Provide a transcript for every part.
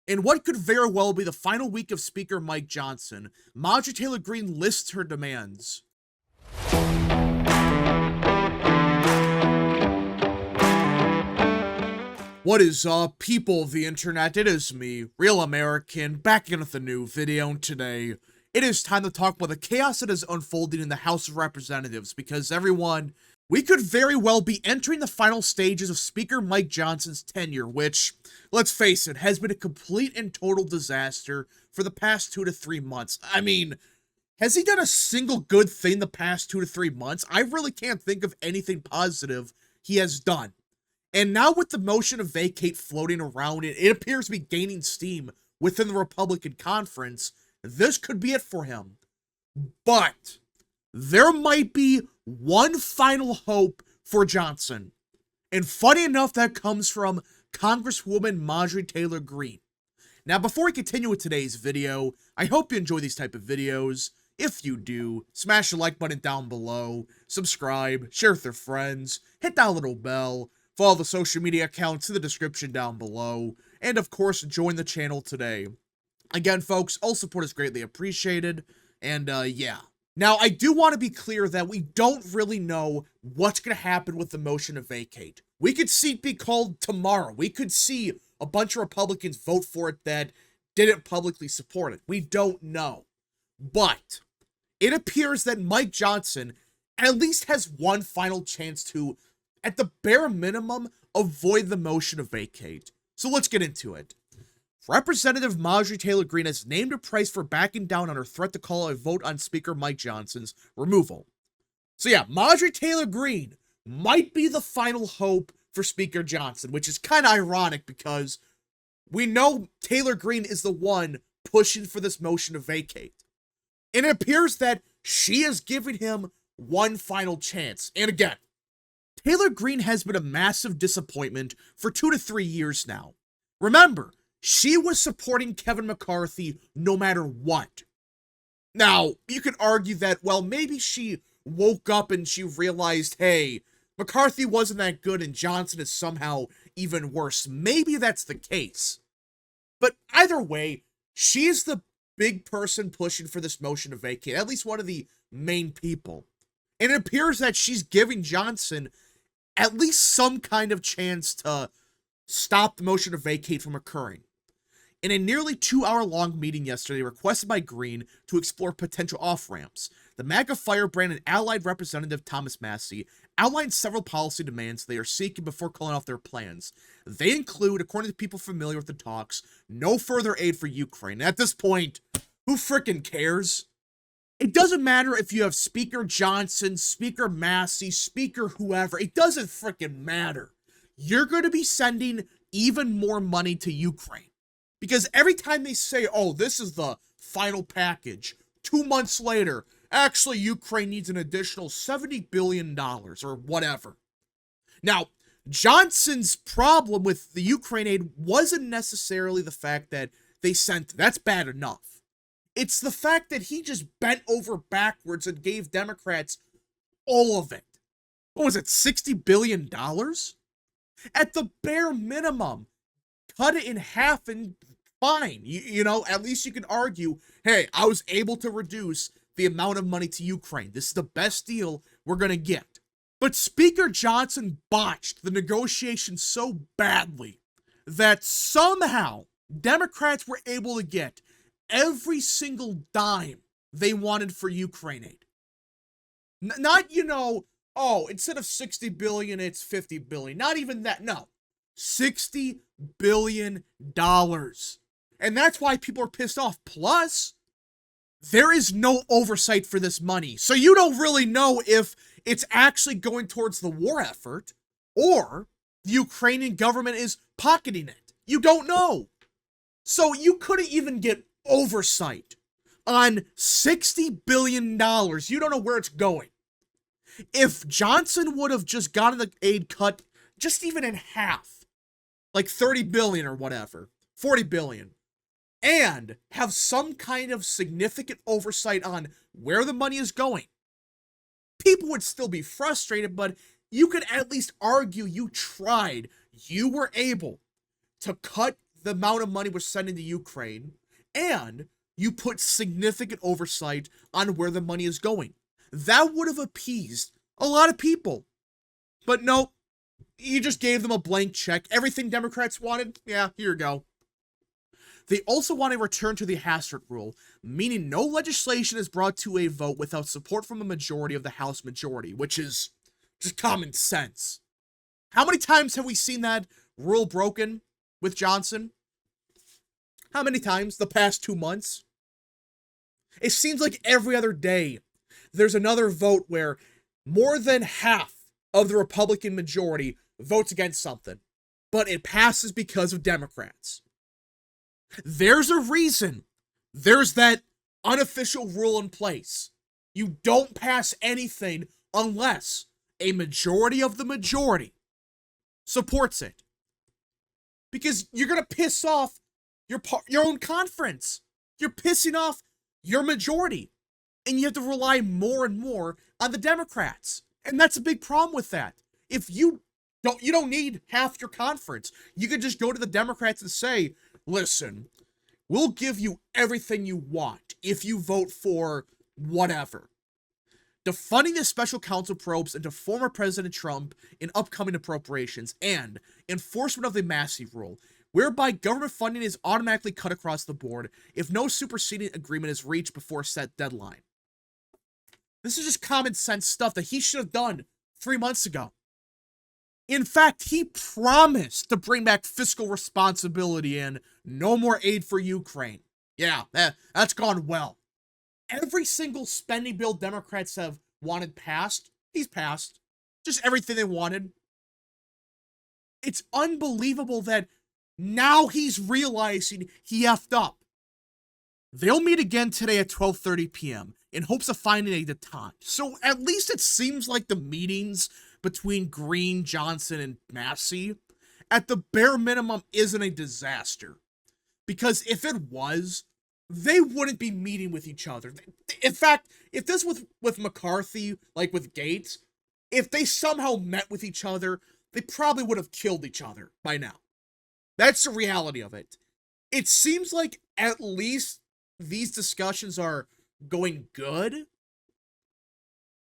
In what could very well be the final week of Speaker Mike Johnson, Marjorie Taylor Greene lists her demands. What is up, people of the internet? It is me, Real American, back again with a new video, and today it is time to talk about the chaos that is unfolding in the House of Representatives, because everyone, we could very well be entering the final stages of Speaker Mike Johnson's tenure, which, let's face it, has been a complete and total disaster for the past 2 to 3 months. I mean, has he done a single good thing the past 2 to 3 months? I really can't think of anything positive he has done. And now with the motion of vacate floating around, it appears to be gaining steam within the Republican conference. This could be it for him. But there might be one final hope for Johnson. And funny enough, that comes from Congresswoman Marjorie Taylor Greene. Now, before we continue with today's video, I hope you enjoy these type of videos. If you do, smash the like button down below, subscribe, share with your friends, hit that little bell, follow the social media accounts in the description down below, and of course, join the channel today. Again, folks, all support is greatly appreciated, and yeah. Now, I do want to be clear that we don't really know what's going to happen with the motion to vacate. We could see it be called tomorrow. We could see a bunch of Republicans vote for it that didn't publicly support it. We don't know. But it appears that Mike Johnson at least has one final chance to, at the bare minimum, avoid the motion to vacate. So let's get into it. Representative Marjorie Taylor Greene has named a price for backing down on her threat to call a vote on Speaker Mike Johnson's removal. So yeah, Marjorie Taylor Greene might be the final hope for Speaker Johnson, which is kind of ironic because we know Taylor Greene is the one pushing for this motion to vacate. And it appears that she is giving him one final chance. And again, Taylor Greene has been a massive disappointment for 2 to 3 years now. Remember, she was supporting Kevin McCarthy no matter what. Now, you could argue that, well, maybe she woke up and she realized, hey, McCarthy wasn't that good and Johnson is somehow even worse. Maybe that's the case. But either way, she's the big person pushing for this motion to vacate, at least one of the main people. And it appears that she's giving Johnson at least some kind of chance to stop the motion to vacate from occurring. In a nearly 2-hour-long meeting yesterday requested by Greene to explore potential off-ramps, the MAGA firebrand and allied Representative Thomas Massie outlined several policy demands they are seeking before calling off their plans. They include, according to people familiar with the talks, no further aid for Ukraine. At this point, who frickin' cares? It doesn't matter if you have Speaker Johnson, Speaker Massie, Speaker whoever. It doesn't frickin' matter. You're going to be sending even more money to Ukraine. Because every time they say, oh, this is the final package, 2 months later, actually, Ukraine needs an additional $70 billion or whatever. Now, Johnson's problem with the Ukraine aid wasn't necessarily the fact that they sent it. That's bad enough. It's the fact that he just bent over backwards and gave Democrats all of it. What was it, $60 billion? At the bare minimum, cut it in half and fine. You know, at least you can argue, hey, I was able to reduce the amount of money to Ukraine. This is the best deal we're going to get. But Speaker Johnson botched the negotiations so badly that somehow Democrats were able to get every single dime they wanted for Ukraine aid. Not, you know, oh, instead of 60 billion, it's 50 billion. Not even that. No. $60 billion. And that's why people are pissed off. Plus, there is no oversight for this money. So you don't really know if it's actually going towards the war effort or the Ukrainian government is pocketing it. You don't know. So you couldn't even get oversight on $60 billion. You don't know where it's going. If Johnson would have just gotten the aid cut just even in half, like 30 billion or whatever, 40 billion, and have some kind of significant oversight on where the money is going, people would still be frustrated, but you could at least argue you tried. You were able to cut the amount of money we're sending to Ukraine, and you put significant oversight on where the money is going. That would have appeased a lot of people. But no, you just gave them a blank check. Everything Democrats wanted, yeah, here you go. They also want a return to the Hastert rule, meaning no legislation is brought to a vote without support from a majority of the House majority, which is just common sense. How many times have we seen that rule broken with Johnson? How many times the past 2 months? It seems like every other day there's another vote where more than half of the Republican majority votes against something, but it passes because of Democrats. There's a reason. There's that unofficial rule in place. You don't pass anything unless a majority of the majority supports it. Because you're going to piss off your own conference. You're pissing off your majority. And you have to rely more and more on the Democrats. And that's a big problem with that. If you don't need half your conference. You could just go to the Democrats and say, listen, we'll give you everything you want if you vote for whatever. Defunding the special counsel probes into former President Trump in upcoming appropriations, and enforcement of the Massey rule, whereby government funding is automatically cut across the board if no superseding agreement is reached before a set deadline. This is just common sense stuff that he should have done 3 months ago. In fact, he promised to bring back fiscal responsibility and no more aid for Ukraine. Yeah, that's gone well. Every single spending bill Democrats have wanted passed, he's passed. Just everything they wanted. It's unbelievable that now he's realizing he effed up. They'll meet again today at 12:30 p.m. in hopes of finding a detente. So at least it seems like the meetings between Greene, Johnson, and Massey, at the bare minimum, isn't a disaster. Because if it was, they wouldn't be meeting with each other. In fact, if this was with McCarthy, like with Gates, if they somehow met with each other, they probably would have killed each other by now. That's the reality of it. It seems like at least these discussions are going good.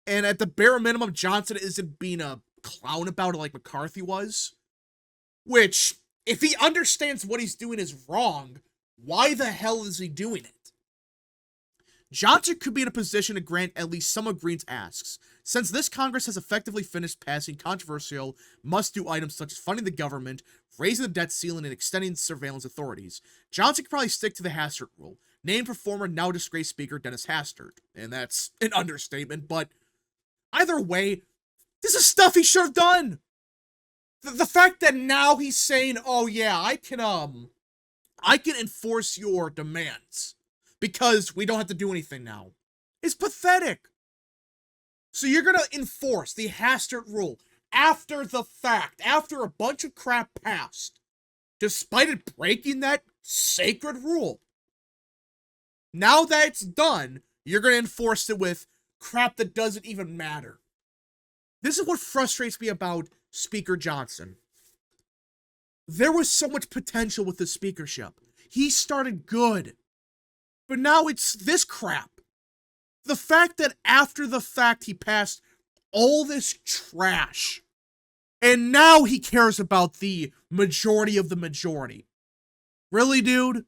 And at the bare minimum, Johnson isn't being a clown about it like McCarthy was. Which, if he understands what he's doing is wrong, why the hell is he doing it? Johnson could be in a position to grant at least some of Greene's asks, since this Congress has effectively finished passing controversial must-do items such as funding the government, raising the debt ceiling, and extending surveillance authorities. Johnson could probably stick to the Hastert rule, named for former now-disgraced Speaker Dennis Hastert. And that's an understatement, but either way, this is stuff he should have done. The fact that now he's saying, oh yeah, I can enforce your demands because we don't have to do anything now, is pathetic. So you're going to enforce the Hastert rule after the fact, after a bunch of crap passed, despite it breaking that sacred rule. Now that it's done, you're going to enforce it with crap that doesn't even matter. This is what frustrates me about Speaker Johnson. There was so much potential with the speakership. He started good. But now it's this crap. The fact that after the fact he passed all this trash, and now he cares about the majority of the majority. Really, dude?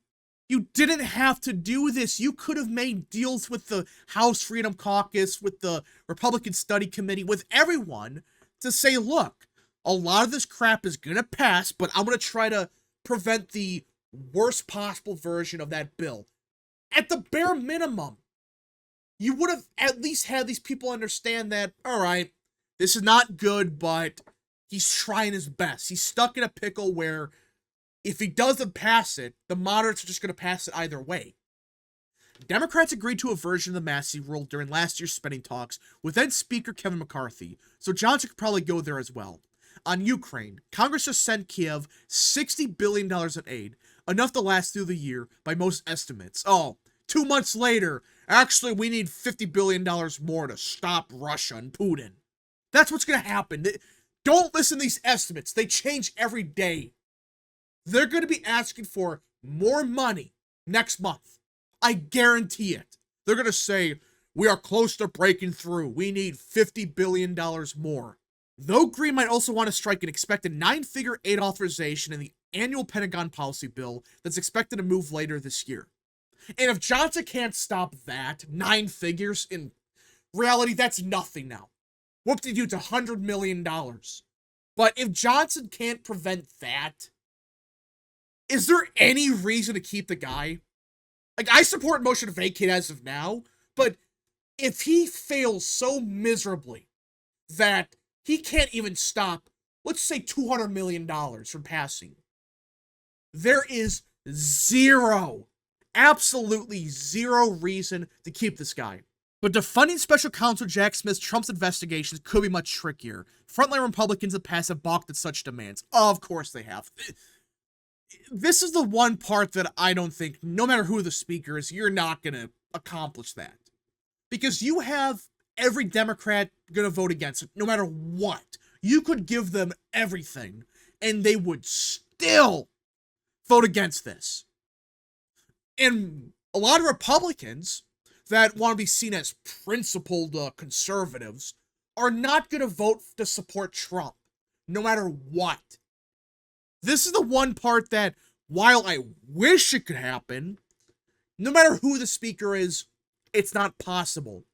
You didn't have to do this. You could have made deals with the House Freedom Caucus, with the Republican Study Committee, with everyone to say, look, a lot of this crap is going to pass, but I'm going to try to prevent the worst possible version of that bill. At the bare minimum, you would have at least had these people understand that, all right, this is not good, but he's trying his best. He's stuck in a pickle where if he doesn't pass it, the moderates are just going to pass it either way. Democrats agreed to a version of the Massey rule during last year's spending talks with then Speaker Kevin McCarthy, so Johnson could probably go there as well. On Ukraine, Congress just sent Kiev $60 billion in aid, enough to last through the year by most estimates. Oh, 2 months later, actually we need $50 billion more to stop Russia and Putin. That's what's going to happen. Don't listen to these estimates. They change every day. they're going to be asking for more money next month. I guarantee it. They're going to say, we are close to breaking through. We need $50 billion more. Though Greene might also want to strike an expected 9-figure aid authorization in the annual Pentagon policy bill that's expected to move later this year. And if Johnson can't stop that, 9 figures, in reality, that's nothing now. Whoop-de-doo, it's $100 million. But if Johnson can't prevent that, is there any reason to keep the guy? Like, I support motion to vacate as of now, but if he fails so miserably that he can't even stop, let's say, $200 million from passing, there is zero, absolutely zero reason to keep this guy. But defunding special counsel Jack Smith's Trump's investigations could be much trickier. Frontline Republicans in the past have balked at such demands. Of course they have. This is the one part that I don't think, no matter who the speaker is, you're not going to accomplish that. Because you have every Democrat going to vote against it, no matter what. You could give them everything, and they would still vote against this. And a lot of Republicans that want to be seen as principled conservatives are not going to vote to support Trump, no matter what. This is the one part that, while I wish it could happen, no matter who the speaker is, it's not possible.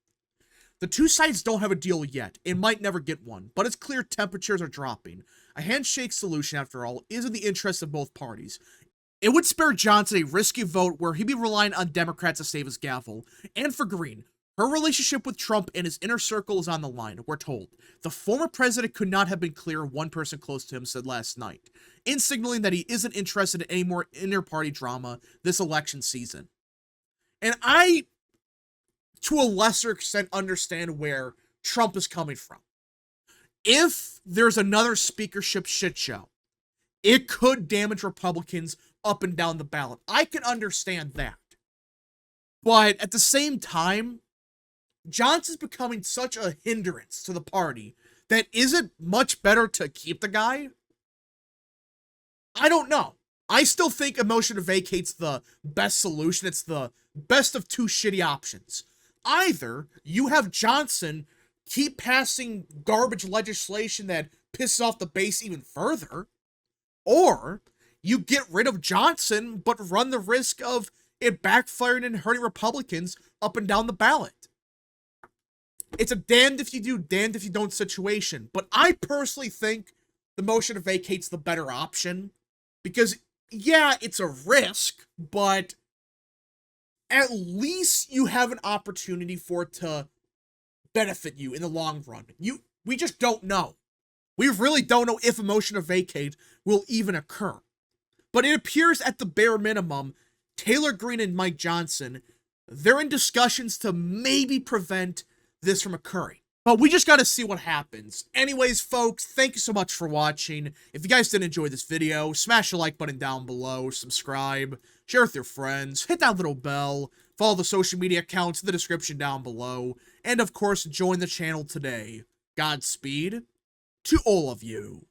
The two sides don't have a deal yet, and might never get one, but it's clear temperatures are dropping. A handshake solution, after all, is in the interest of both parties. It would spare Johnson a risky vote where he'd be relying on Democrats to save his gavel. And for Greene, her relationship with Trump and his inner circle is on the line, we're told. The former president could not have been clearer, one person close to him said last night, in signaling that he isn't interested in any more inter-party drama this election season. And I, to a lesser extent, understand where Trump is coming from. If there's another speakership shit show, it could damage Republicans up and down the ballot. I can understand that. But at the same time, Johnson's becoming such a hindrance to the party that is it much better to keep the guy? I don't know. I still think a motion to vacate's the best solution. It's the best of two shitty options. Either you have Johnson keep passing garbage legislation that pisses off the base even further, or you get rid of Johnson but run the risk of it backfiring and hurting Republicans up and down the ballot. It's a damned if you do, damned if you don't situation. But I personally think the motion to vacate's the better option. Because, yeah, it's a risk, but at least you have an opportunity for it to benefit you in the long run. We just don't know. We really don't know if a motion to vacate will even occur. But it appears at the bare minimum, Taylor Greene and Mike Johnson, they're in discussions to maybe prevent this from occurring. But we just got to see what happens. Anyways, folks, thank you so much for watching. If you guys did enjoy this video, smash the like button down below, subscribe, share with your friends, hit that little bell, follow the social media accounts in the description down below, and of course, join the channel today. Godspeed to all of you.